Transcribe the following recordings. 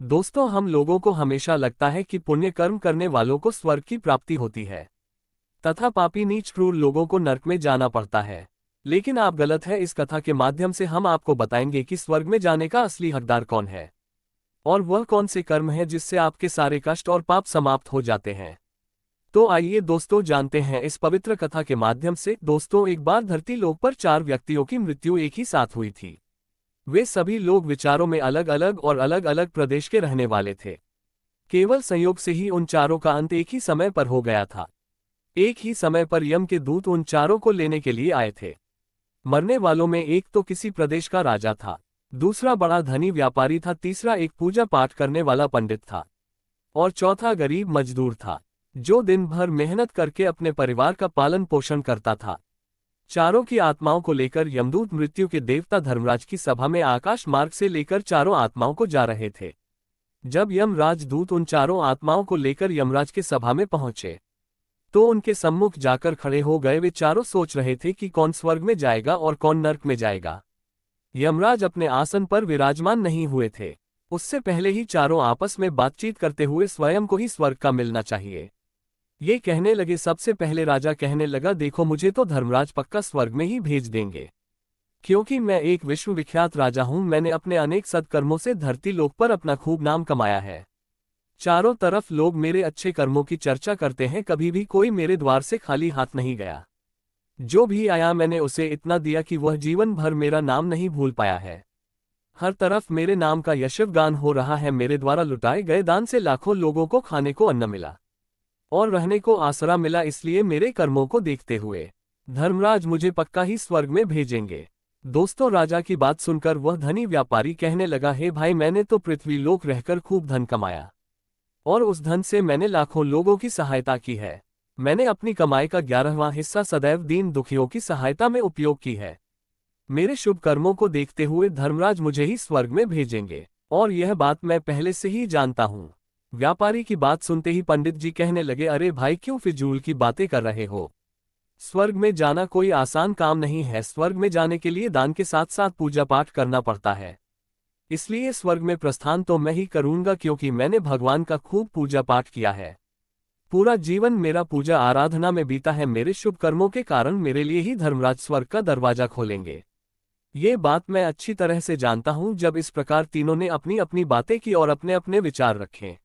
दोस्तों, हम लोगों को हमेशा लगता है कि पुण्य कर्म करने वालों को स्वर्ग की प्राप्ति होती है तथा पापी नीच क्रूर लोगों को नरक में जाना पड़ता है। लेकिन आप गलत है। इस कथा के माध्यम से हम आपको बताएंगे कि स्वर्ग में जाने का असली हकदार कौन है और वह कौन से कर्म है जिससे आपके सारे कष्ट और पाप समाप्त हो जाते हैं। तो आइए दोस्तों, जानते हैं इस पवित्र कथा के माध्यम से। दोस्तों, एक बार धरती लोक पर 4 व्यक्तियों की मृत्यु एक ही साथ हुई थी। वे सभी लोग विचारों में अलग अलग और अलग अलग प्रदेश के रहने वाले थे। केवल संयोग से ही उन चारों का अंत एक ही समय पर हो गया था। एक ही समय पर यम के दूत उन चारों को लेने के लिए आए थे। मरने वालों में एक तो किसी प्रदेश का राजा था, दूसरा बड़ा धनी व्यापारी था, तीसरा एक पूजा पाठ करने वाला पंडित था और चौथा गरीब मजदूर था जो दिन भर मेहनत करके अपने परिवार का पालन पोषण करता था। चारों की आत्माओं को लेकर यमदूत मृत्यु के देवता धर्मराज की सभा में आकाश मार्ग से लेकर चारों आत्माओं को जा रहे थे। जब यमराज दूत उन चारों आत्माओं को लेकर यमराज के सभा में पहुंचे तो उनके सम्मुख जाकर खड़े हो गए। वे चारों सोच रहे थे कि कौन स्वर्ग में जाएगा और कौन नरक में जाएगा। यमराज अपने आसन पर विराजमान नहीं हुए थे। उससे पहले ही चारों आपस में बातचीत करते हुए स्वयं को ही स्वर्ग का मिलना चाहिए ये कहने लगे। सबसे पहले राजा कहने लगा, देखो, मुझे तो धर्मराज पक्का स्वर्ग में ही भेज देंगे, क्योंकि मैं एक विश्वविख्यात राजा हूं। मैंने अपने अनेक सत्कर्मों से धरती लोक पर अपना खूब नाम कमाया है। चारों तरफ लोग मेरे अच्छे कर्मों की चर्चा करते हैं। कभी भी कोई मेरे द्वार से खाली हाथ नहीं गया। जो भी आया मैंने उसे इतना दिया कि वह जीवन भर मेरा नाम नहीं भूल पाया है। हर तरफ मेरे नाम का यशगान हो रहा है। मेरे द्वारा लुटाए गए दान से लाखों लोगों को खाने को अन्न मिला और रहने को आसरा मिला। इसलिए मेरे कर्मों को देखते हुए धर्मराज मुझे पक्का ही स्वर्ग में भेजेंगे। दोस्तों, राजा की बात सुनकर वह धनी व्यापारी कहने लगा, हे भाई, मैंने तो पृथ्वी लोक रहकर खूब धन कमाया और उस धन से मैंने लाखों लोगों की सहायता की है। मैंने अपनी कमाई का 11वां हिस्सा सदैव दीन दुखियों की सहायता में उपयोग की है। मेरे शुभ कर्मों को देखते हुए धर्मराज मुझे ही स्वर्ग में भेजेंगे और यह बात मैं पहले से ही जानता हूँ। व्यापारी की बात सुनते ही पंडित जी कहने लगे, अरे भाई, क्यों फिजूल की बातें कर रहे हो। स्वर्ग में जाना कोई आसान काम नहीं है। स्वर्ग में जाने के लिए दान के साथ साथ पूजा पाठ करना पड़ता है। इसलिए स्वर्ग में प्रस्थान तो मैं ही करूंगा, क्योंकि मैंने भगवान का खूब पूजा पाठ किया है। पूरा जीवन मेरा पूजा आराधना में बीता है। मेरे शुभ कर्मों के कारण मेरे लिए ही धर्मराज स्वर्ग का दरवाजा खोलेंगे। ये बात मैं अच्छी तरह से जानता हूं। जब इस प्रकार तीनों ने अपनी अपनी बातें की और अपने अपने विचार रखे,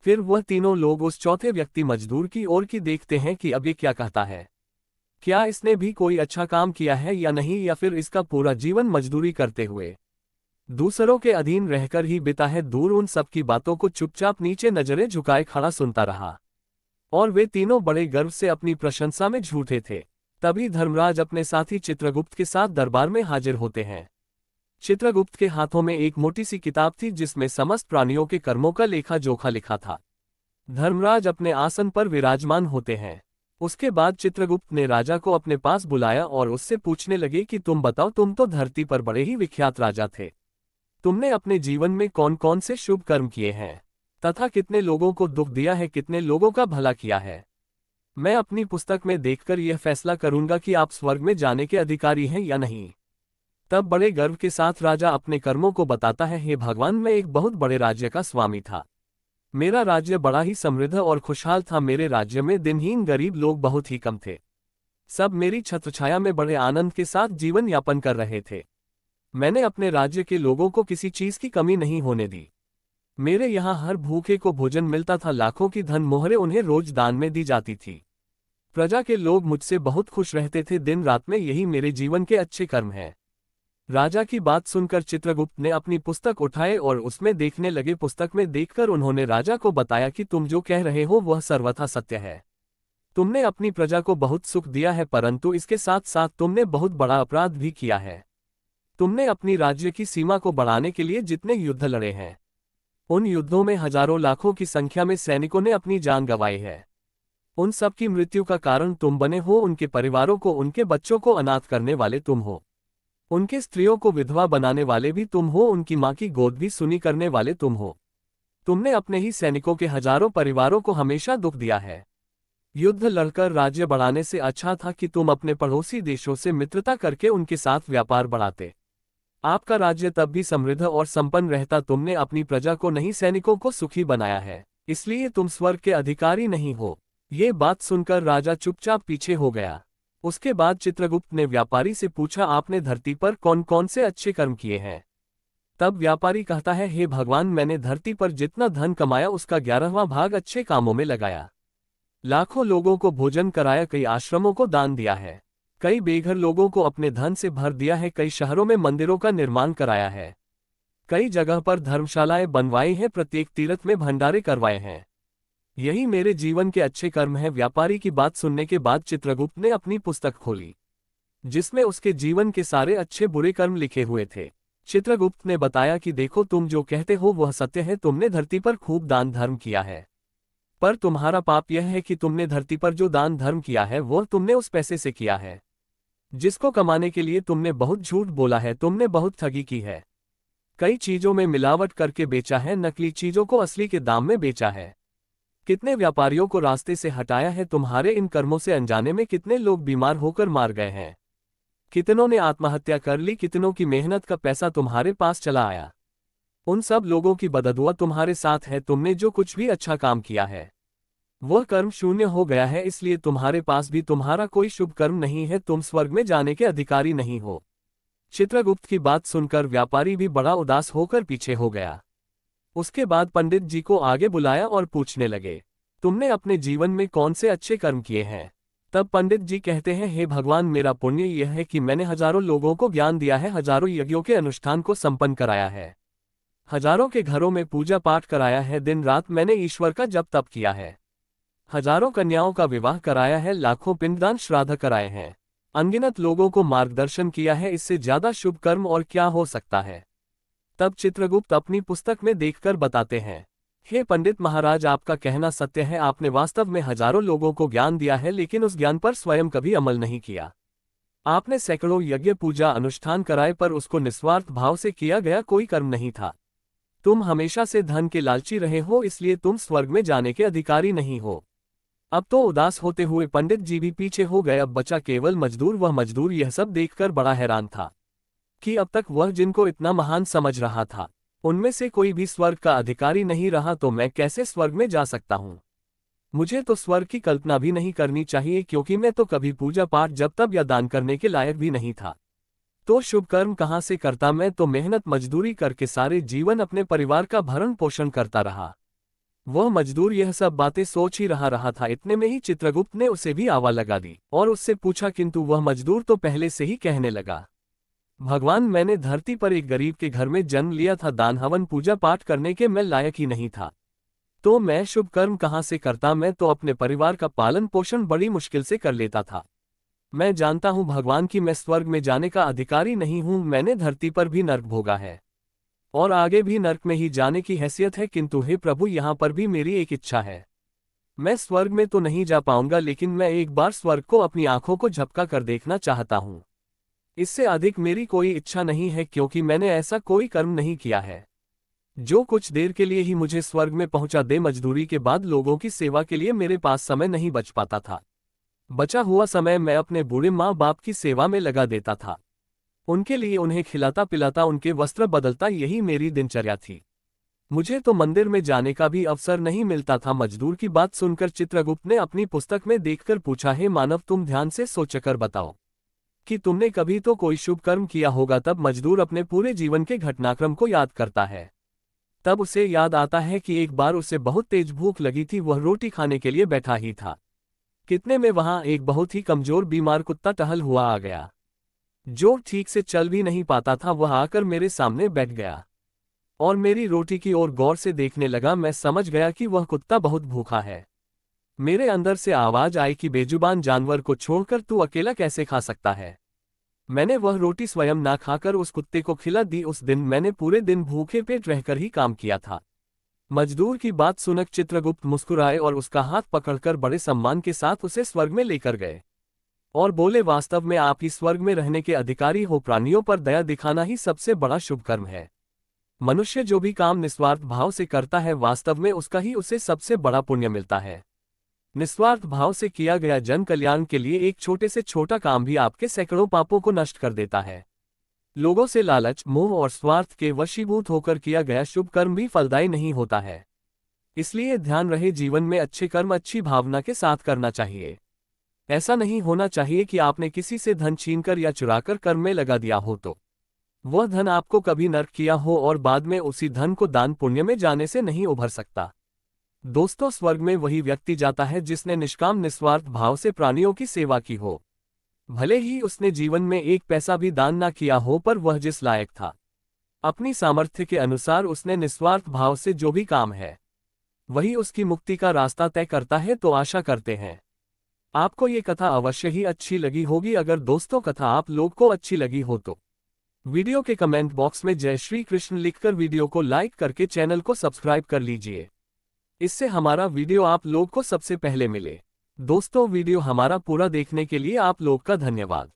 फिर वह तीनों लोग उस चौथे व्यक्ति मजदूर की ओर की देखते हैं कि अब ये क्या कहता है। क्या इसने भी कोई अच्छा काम किया है या नहीं, या फिर इसका पूरा जीवन मजदूरी करते हुए दूसरों के अधीन रहकर ही बिता है। दूर उन सबकी बातों को चुपचाप नीचे नजरें झुकाए खड़ा सुनता रहा और वे तीनों बड़े गर्व से अपनी प्रशंसा में झूठे थे। तभी धर्मराज अपने साथी चित्रगुप्त के साथ दरबार में हाजिर होते हैं। चित्रगुप्त के हाथों में एक मोटी सी किताब थी जिसमें समस्त प्राणियों के कर्मों का लेखा जोखा लिखा था। धर्मराज अपने आसन पर विराजमान होते हैं। उसके बाद चित्रगुप्त ने राजा को अपने पास बुलाया और उससे पूछने लगे कि तुम बताओ, तुम तो धरती पर बड़े ही विख्यात राजा थे। तुमने अपने जीवन में कौन कौन से शुभ कर्म किए हैं तथा कितने लोगों को दुख दिया है, कितने लोगों का भला किया है। मैं अपनी पुस्तक में देखकर यह फैसला करूंगा कि आप स्वर्ग में जाने के अधिकारी हैं या नहीं। तब बड़े गर्व के साथ राजा अपने कर्मों को बताता है, हे भगवान, मैं एक बहुत बड़े राज्य का स्वामी था। मेरा राज्य बड़ा ही समृद्ध और खुशहाल था। मेरे राज्य में दिनहीन गरीब लोग बहुत ही कम थे। सब मेरी छत्रछाया में बड़े आनंद के साथ जीवन यापन कर रहे थे। मैंने अपने राज्य के लोगों को किसी चीज की कमी नहीं होने दी। मेरे यहाँ हर भूखे को भोजन मिलता था। लाखों की धन मोहरें उन्हें रोज दान में दी जाती थी। प्रजा के लोग मुझसे बहुत खुश रहते थे। दिन रात में यही मेरे जीवन के अच्छे कर्म हैं। राजा की बात सुनकर चित्रगुप्त ने अपनी पुस्तक उठाए और उसमें देखने लगे। पुस्तक में देखकर उन्होंने राजा को बताया कि तुम जो कह रहे हो वह सर्वथा सत्य है। तुमने अपनी प्रजा को बहुत सुख दिया है, परंतु इसके साथ साथ तुमने बहुत बड़ा अपराध भी किया है। तुमने अपनी राज्य की सीमा को बढ़ाने के लिए जितने युद्ध लड़े हैं, उन युद्धों में हजारों लाखों की संख्या में सैनिकों ने अपनी जान गंवाई है। उन सब की मृत्यु का कारण तुम बने हो। उनके परिवारों को, उनके बच्चों को अनाथ करने वाले तुम हो। उनके स्त्रियों को विधवा बनाने वाले भी तुम हो। उनकी मां की गोद भी सुनी करने वाले तुम हो। तुमने अपने ही सैनिकों के हजारों परिवारों को हमेशा दुख दिया है। युद्ध लड़कर राज्य बढ़ाने से अच्छा था कि तुम अपने पड़ोसी देशों से मित्रता करके उनके साथ व्यापार बढ़ाते। आपका राज्य तब भी समृद्ध और संपन्न रहता। तुमने अपनी प्रजा को नहीं, सैनिकों को सुखी बनाया है, इसलिए तुम स्वर्ग के अधिकारी नहीं हो। ये बात सुनकर राजा चुपचाप पीछे हो गया। उसके बाद चित्रगुप्त ने व्यापारी से पूछा, आपने धरती पर कौन कौन से अच्छे कर्म किए हैं? तब व्यापारी कहता है, हे भगवान, मैंने धरती पर जितना धन कमाया उसका 11वां भाग अच्छे कामों में लगाया। लाखों लोगों को भोजन कराया, कई आश्रमों को दान दिया है, कई बेघर लोगों को अपने धन से भर दिया है, कई शहरों में मंदिरों का निर्माण कराया है, कई जगह पर धर्मशालाएं बनवाई हैं, प्रत्येक तीर्थ में भंडारे करवाए हैं। यही मेरे जीवन के अच्छे कर्म हैं। व्यापारी की बात सुनने के बाद चित्रगुप्त ने अपनी पुस्तक खोली, जिसमें उसके जीवन के सारे अच्छे बुरे कर्म लिखे हुए थे। चित्रगुप्त ने बताया कि देखो, तुम जो कहते हो वह सत्य है, तुमने धरती पर खूब दान धर्म किया है, पर तुम्हारा पाप यह है कि तुमने धरती पर जो दान धर्म किया है वह तुमने उस पैसे से किया है जिसको कमाने के लिए तुमने बहुत झूठ बोला है, तुमने बहुत ठगी की है, कई चीजों में मिलावट करके बेचा है, नकली चीजों को असली के दाम में बेचा है, कितने व्यापारियों को रास्ते से हटाया है। तुम्हारे इन कर्मों से अनजाने में कितने लोग बीमार होकर मार गए हैं, कितनों ने आत्महत्या कर ली, कितनों की मेहनत का पैसा तुम्हारे पास चला आया। उन सब लोगों की बददुआ तुम्हारे साथ है। तुमने जो कुछ भी अच्छा काम किया है वह कर्म शून्य हो गया है, इसलिए तुम्हारे पास भी तुम्हारा कोई शुभ कर्म नहीं है, तुम स्वर्ग में जाने के अधिकारी नहीं हो। चित्रगुप्त की बात सुनकर व्यापारी भी बड़ा उदास होकर पीछे हो गया। उसके बाद पंडित जी को आगे बुलाया और पूछने लगे, तुमने अपने जीवन में कौन से अच्छे कर्म किए हैं? तब पंडित जी कहते हैं, हे भगवान, मेरा पुण्य यह है कि मैंने हजारों लोगों को ज्ञान दिया है, हजारों यज्ञों के अनुष्ठान को संपन्न कराया है, हजारों के घरों में पूजा पाठ कराया है, दिन रात मैंने ईश्वर का जप तप किया है, हजारों कन्याओं का विवाह कराया है, लाखों पिंडदान श्राद्ध कराए हैं, अनगिनत लोगों को मार्गदर्शन किया है, इससे ज्यादा शुभ कर्म और क्या हो सकता है? तब चित्रगुप्त अपनी पुस्तक में देखकर बताते हैं, हे पंडित महाराज, आपका कहना सत्य है, आपने वास्तव में हजारों लोगों को ज्ञान दिया है, लेकिन उस ज्ञान पर स्वयं कभी अमल नहीं किया। आपने सैकड़ों यज्ञ पूजा अनुष्ठान कराए, पर उसको निस्वार्थ भाव से किया गया कोई कर्म नहीं था। तुम हमेशा से धन के लालची रहे हो, इसलिए तुम स्वर्ग में जाने के अधिकारी नहीं हो। अब तो उदास होते हुए पंडित जी भी पीछे हो गए। अब बचा केवल मजदूर। वह मजदूर यह सब देखकर बड़ा हैरान था कि अब तक वह जिनको इतना महान समझ रहा था उनमें से कोई भी स्वर्ग का अधिकारी नहीं रहा, तो मैं कैसे स्वर्ग में जा सकता हूँ? मुझे तो स्वर्ग की कल्पना भी नहीं करनी चाहिए, क्योंकि मैं तो कभी पूजा पाठ जप तप या दान करने के लायक भी नहीं था। तो शुभ कर्म कहाँ से करता? मैं तो मेहनत मजदूरी करके सारे जीवन अपने परिवार का भरण पोषण करता रहा। वह मजदूर यह सब बातें सोच ही रहा था। इतने में ही चित्रगुप्त ने उसे भी आवा लगा दी और उससे पूछा, किंतु वह मजदूर तो पहले से ही कहने लगा, भगवान, मैंने धरती पर एक गरीब के घर में जन्म लिया था, दान हवन पूजा पाठ करने के मैं लायक ही नहीं था, तो मैं शुभ कर्म कहाँ से करता? मैं तो अपने परिवार का पालन पोषण बड़ी मुश्किल से कर लेता था। मैं जानता हूँ भगवान कि मैं स्वर्ग में जाने का अधिकारी नहीं हूँ। मैंने धरती पर भी नर्क भोगा है और आगे भी नर्क में ही जाने की हैसियत है, किंतु हे प्रभु, यहाँ पर भी मेरी एक इच्छा है। मैं स्वर्ग में तो नहीं जा पाऊंगा, लेकिन मैं एक बार स्वर्ग को अपनी आंखों को झपका कर देखना चाहता हूँ। इससे अधिक मेरी कोई इच्छा नहीं है, क्योंकि मैंने ऐसा कोई कर्म नहीं किया है जो कुछ देर के लिए ही मुझे स्वर्ग में पहुंचा दे। मजदूरी के बाद लोगों की सेवा के लिए मेरे पास समय नहीं बच पाता था। बचा हुआ समय मैं अपने बूढ़े माँ बाप की सेवा में लगा देता था, उनके लिए उन्हें खिलाता पिलाता, उनके वस्त्र बदलता, यही मेरी दिनचर्या थी। मुझे तो मंदिर में जाने का भी अवसर नहीं मिलता था। मजदूर की बात सुनकर चित्रगुप्त ने अपनी पुस्तक में देखकर पूछा, हे मानव, तुम ध्यान से सोचकर बताओ कि तुमने कभी तो कोई शुभ कर्म किया होगा। तब मजदूर अपने पूरे जीवन के घटनाक्रम को याद करता है। तब उसे याद आता है कि एक बार उसे बहुत तेज भूख लगी थी, वह रोटी खाने के लिए बैठा ही था। कितने में वहां एक बहुत ही कमजोर बीमार कुत्ता टहल हुआ आ गया, जो ठीक से चल भी नहीं पाता था। वह आकर मेरे सामने बैठ गया और मेरी रोटी की ओर गौर से देखने लगा। मैं समझ गया कि वह कुत्ता बहुत भूखा है। मेरे अंदर से आवाज आई कि बेजुबान जानवर को छोड़कर तू अकेला कैसे खा सकता है? मैंने वह रोटी स्वयं ना खाकर उस कुत्ते को खिला दी। उस दिन मैंने पूरे दिन भूखे पेट रहकर ही काम किया था। मजदूर की बात सुनकर चित्रगुप्त मुस्कुराए और उसका हाथ पकड़कर बड़े सम्मान के साथ उसे स्वर्ग में लेकर गए और बोले, वास्तव में आप ही स्वर्ग में रहने के अधिकारी हो। प्राणियों पर दया दिखाना ही सबसे बड़ा शुभ कर्म है। मनुष्य जो भी काम निस्वार्थ भाव से करता है, वास्तव में उसका ही उसे सबसे बड़ा पुण्य मिलता है। निस्वार्थ भाव से किया गया जन कल्याण के लिए एक छोटे से छोटा काम भी आपके सैकड़ों पापों को नष्ट कर देता है। लोगों से लालच, मोह और स्वार्थ के वशीभूत होकर किया गया शुभ कर्म भी फलदायी नहीं होता है। इसलिए ध्यान रहे, जीवन में अच्छे कर्म अच्छी भावना के साथ करना चाहिए। ऐसा नहीं होना चाहिए कि आपने किसी से धन छीनकर या चुराकर कर्म में लगा दिया हो तो वह धन आपको कभी नर्क किया हो और बाद में उसी धन को दान पुण्य में जाने से नहीं उभर सकता। दोस्तों, स्वर्ग में वही व्यक्ति जाता है जिसने निष्काम निस्वार्थ भाव से प्राणियों की सेवा की हो। भले ही उसने जीवन में एक पैसा भी दान ना किया हो, पर वह जिस लायक था, अपनी सामर्थ्य के अनुसार उसने निस्वार्थ भाव से जो भी काम है वही उसकी मुक्ति का रास्ता तय करता है। तो आशा करते हैं आपको ये कथा अवश्य ही अच्छी लगी होगी। अगर दोस्तों कथा आप लोग को अच्छी लगी हो तो वीडियो के कमेंट बॉक्स में जय श्री कृष्ण लिखकर वीडियो को लाइक करके चैनल को सब्सक्राइब कर लीजिए। इससे हमारा वीडियो आप लोग को सबसे पहले मिले। दोस्तों, वीडियो हमारा पूरा देखने के लिए आप लोग का धन्यवाद।